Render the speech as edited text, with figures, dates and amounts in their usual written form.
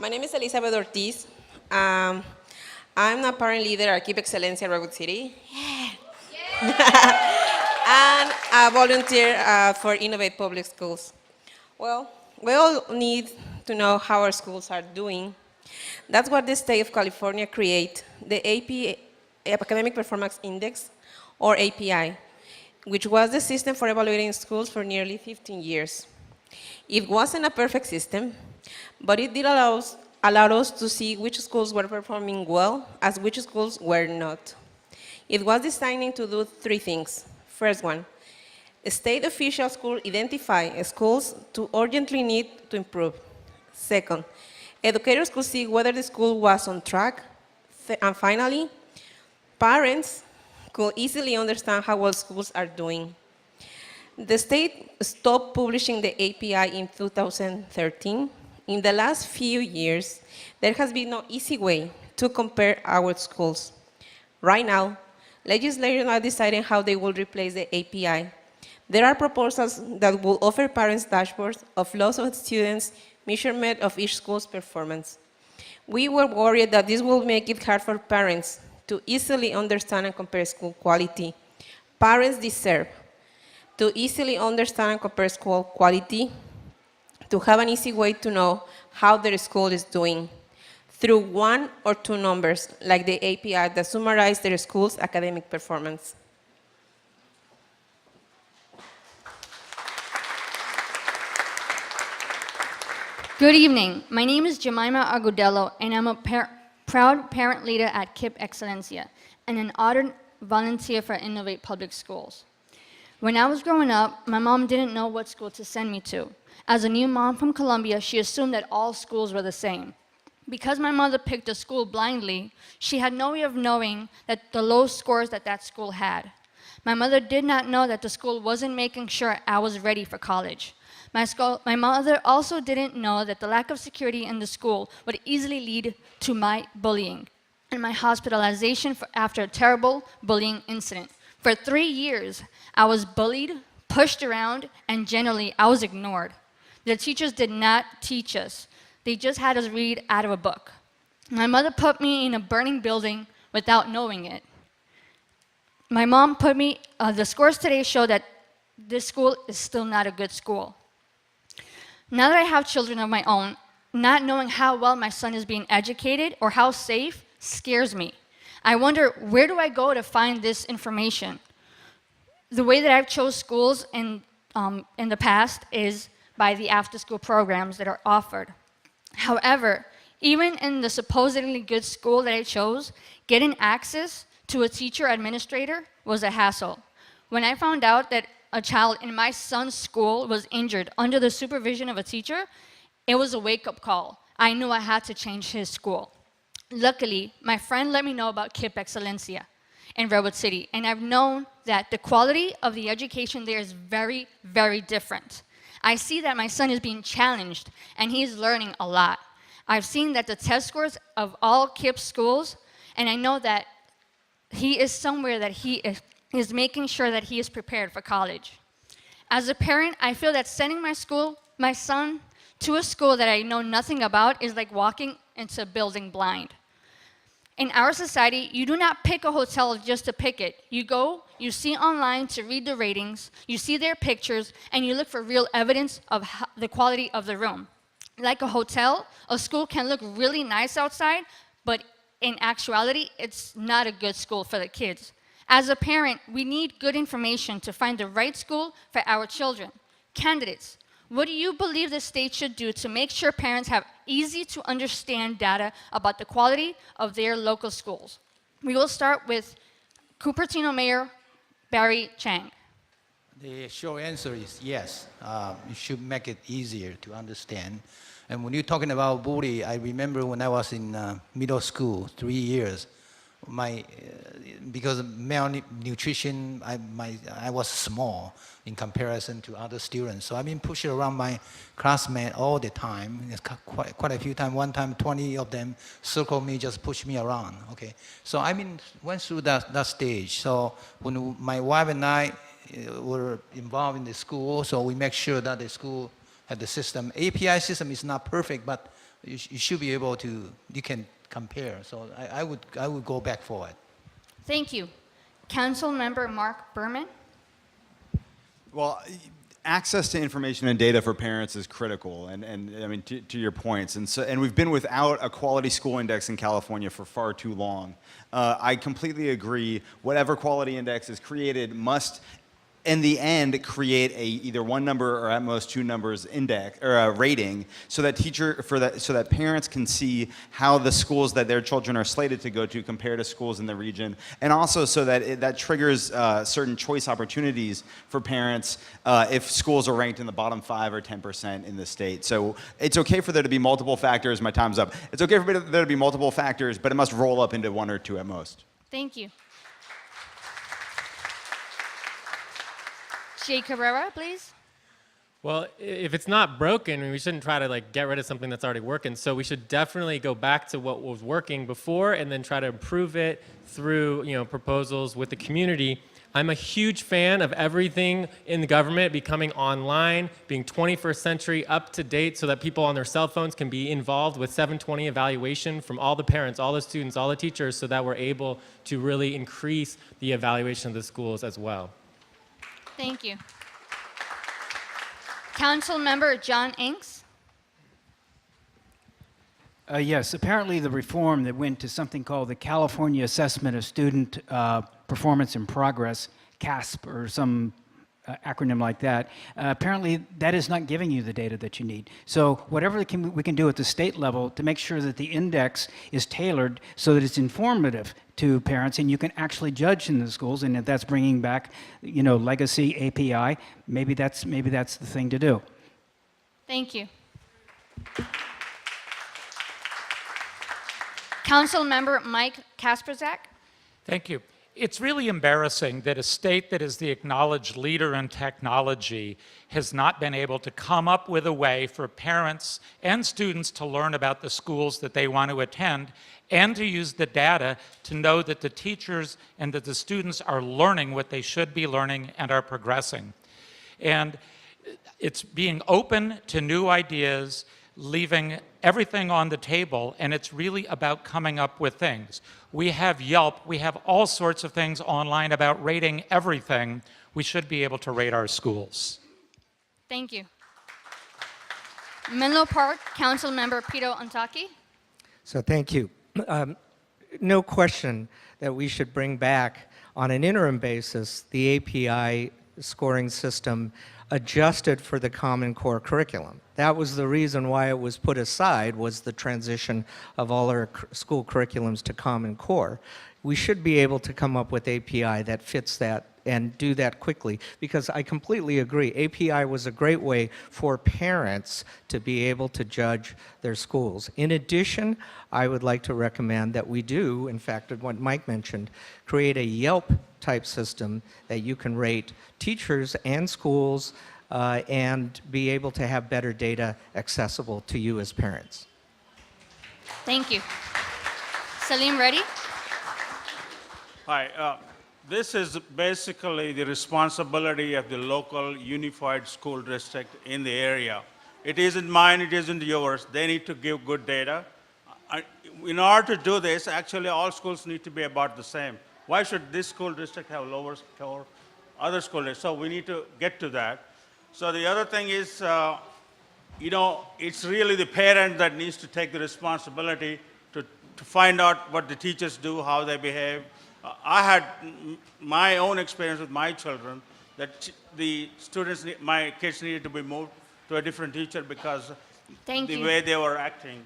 My name is Elizabeth Ortiz. I'm a parent leader at Keep Excelencia Redwood City. And a volunteer for Innovate Public Schools. Well, we all need to know how our schools are doing. That's what the state of California created, the Academic Performance Index, or API, which was the system for evaluating schools for nearly 15 years. It wasn't a perfect system, but it did allow us to see which schools were performing well as which schools were not. It was designed to do three things. First one, state official schools identify schools to urgently need to improve. Second, educators could see whether the school was on track. And finally, parents could easily understand how well schools are doing. The state stopped publishing the API in 2013. In the last few years, there has been no easy way to compare our schools. Right now, legislators are deciding how they will replace the API. There are proposals that will offer parents dashboards of loss of students, measurement of each school's performance. We were worried that this will make it hard for parents to easily understand and compare school quality. Parents deserve to easily understand and compare school quality, to have an easy way to know how their school is doing through one or two numbers, like the API that summarize their school's academic performance. Good evening. My name is Jemima Agudelo, and I'm a proud parent leader at KIP Excelencia and an ardent volunteer for Innovate Public Schools. When I was growing up, my mom didn't know what school to send me to. As a new mom from Colombia, she assumed that all schools were the same. Because my mother picked a school blindly, she had no way of knowing that the low scores that school had. My mother did not know that the school wasn't making sure I was ready for college. My mother also didn't know that the lack of security in the school would easily lead to my bullying and my hospitalization after a terrible bullying incident. For 3 years, I was bullied, pushed around, and generally, I was ignored. The teachers did not teach us. They just had us read out of a book. My mother put me in a burning building without knowing it. My mom put me, the scores today show that this school is still not a good school. Now that I have children of my own, not knowing how well my son is being educated or how safe scares me. I wonder, where do I go to find this information? The way that I've chose schools in the past is by the after-school programs that are offered. However, even in the supposedly good school that I chose, getting access to a teacher administrator was a hassle. When I found out that a child in my son's school was injured under the supervision of a teacher, it was a wake-up call. I knew I had to change his school. Luckily, my friend let me know about KIP Excelencia in Redwood City, and I've known that the quality of the education there is very, very different. I see that my son is being challenged, and he's learning a lot. I've seen that the test scores of all KIP schools, and I know that he is somewhere that he is making sure that he is prepared for college. As a parent, I feel that sending my son to a school that I know nothing about is like walking into a building blind. In our society, you do not pick a hotel just to pick it. You go, you see online to read the ratings, you see their pictures, and you look for real evidence of the quality of the room. Like a hotel, a school can look really nice outside, but in actuality, it's not a good school for the kids. As a parent, we need good information to find the right school for our children. Candidates, what do you believe the state should do to make sure parents have easy to understand data about the quality of their local schools? We will start with Cupertino Mayor Barry Chang. The short answer is yes. You should make it easier to understand. And when you're talking about bully, I remember when I was in middle school, 3 years, because of malnutrition, I was small in comparison to other students. So I've been pushed around my classmates all the time. It's quite a few times. One time, 20 of them circled me, just pushed me around. Okay, so I went through that stage. So when my wife and I were involved in the school, so we make sure that the school had the system. API system is not perfect, but you should be able to, you can compare. So I would go back for it. Thank you. Council Member Mark Berman. Well, access to information and data for parents is critical, and I mean, to your points. And we've been without a quality school index in California for far too long. I completely agree. Whatever quality index is created must, in the end, create either one number or at most two numbers index or a rating, so that so that parents can see how the schools that their children are slated to go to compare to schools in the region, and also so that that triggers certain choice opportunities for parents if schools are ranked in the bottom 5 or 10% in the state. So it's okay for there to be multiple factors. My time's up. It's okay for there to be multiple factors, but it must roll up into one or two at most. Thank you. Jay Carrera, please. Well, if it's not broken, we shouldn't try to get rid of something that's already working. So we should definitely go back to what was working before and then try to improve it through proposals with the community. I'm a huge fan of everything in the government becoming online, being 21st century up to date, so that people on their cell phones can be involved with 720 evaluation from all the parents, all the students, all the teachers, so that we're able to really increase the evaluation of the schools as well. Thank you. Council Member John Inks. Yes, apparently the reform that went to something called the California Assessment of Student Performance and Progress, CASP, or some acronym like that, apparently that is not giving you the data that you need. So whatever we can do at the state level to make sure that the index is tailored so that it's informative to parents and you can actually judge in the schools, and if that's bringing back, legacy API, maybe that's the thing to do. Thank you. Council Member Mike Kasperzak. Thank you. It's really embarrassing that a state that is the acknowledged leader in technology has not been able to come up with a way for parents and students to learn about the schools that they want to attend and to use the data to know that the teachers and that the students are learning what they should be learning and are progressing. And it's being open to new ideas, leaving everything on the table, and it's really about coming up with things. We have Yelp, we have all sorts of things online about rating everything. We should be able to rate our schools. Thank you. Menlo Park, Council Member Pito Antaki. So thank you. No question that we should bring back on an interim basis the API scoring system adjusted for the Common Core curriculum. That was the reason why it was put aside, was the transition of all our school curriculums to Common Core. We should be able to come up with API that fits that and do that quickly, because I completely agree. API was a great way for parents to be able to judge their schools. In addition, I would like to recommend that we do, in fact, what Mike mentioned, create a Yelp type system that you can rate teachers and schools and be able to have better data accessible to you as parents. Thank you. Salim Reddy. Hi. This is basically the responsibility of the local unified school district in the area. It isn't mine, it isn't yours. They need to give good data. In order to do this, actually all schools need to be about the same. Why should this school district have lower score, other school districts? So we need to get to that. So the other thing is, it's really the parent that needs to take the responsibility to find out what the teachers do, how they behave. I had my own experience with my children that the my kids needed to be moved to a different teacher because the way they were acting.